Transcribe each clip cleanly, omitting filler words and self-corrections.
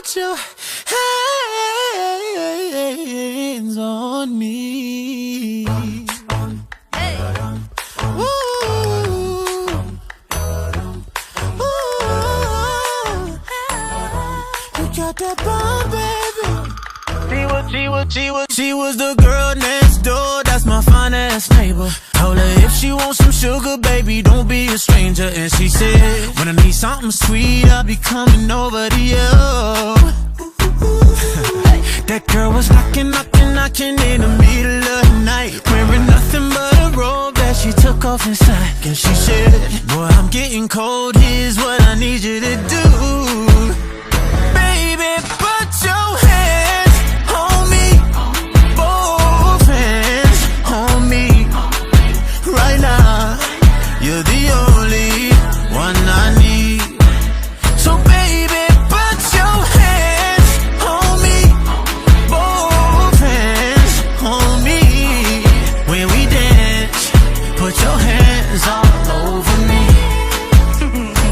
put your hands on me. Hey. Ooh. Ooh. You got that bomb, baby. She was the girl next door, that's my fine-ass neighbor. Told her if she wants some sugar, baby, don't be a stranger. And she said, when I need something sweet, I'll be coming over to you. That girl was knocking in the middle of the night, wearing nothing but a robe that she took off inside. And she said, boy, I'm getting cold, here's what I need you to do. Baby, put your hands on me, both hands on me. Right now, you're the only one I need. So baby, put your hands on me, both hands on me. When we dance, put your hands all over me.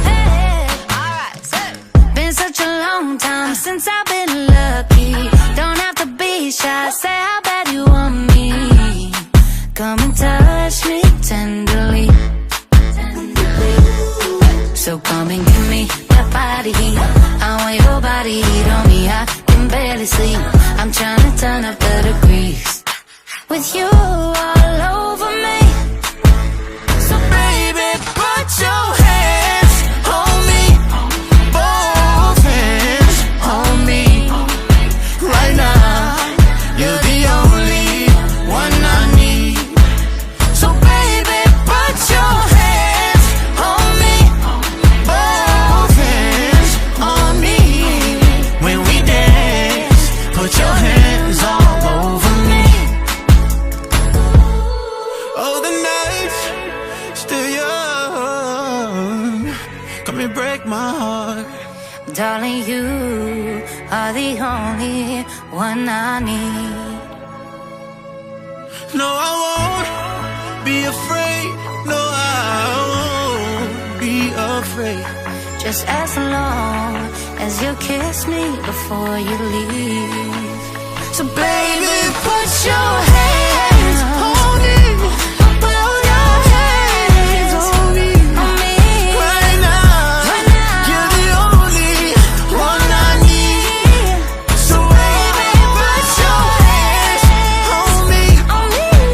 Hey, alright, been such a long time since I've been lucky. Don't have to be shy, say how bad you want me. Come and touch me tenderly. So come and give me that body heat. I want your body heat on me. I can barely sleep. I'm trying to turn up the degrees with you all over me. So baby, put your hands on me, both hands on me. Right now, you're the only one I need. So baby, put your hands on me, both hands on me. When we dance, put your hands all over me. Oh, the night's still young, come and break my heart. Darling, you are the only one I need. No, I won't be afraid. No, I won't be afraid. Just as long as you kiss me before you leave. So baby, put your hands on me. Put your hands on me. Right now, you're the only one I need. So baby, put your hands on me,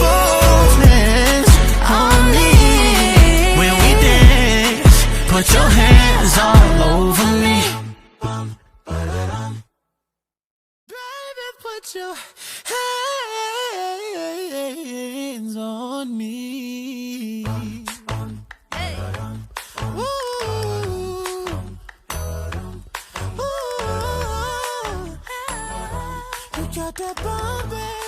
both hands on me. When we dance, put your hands all over me. Baby, put your hands on me. Hey. Ooh. Ooh. You got that bomb, baby.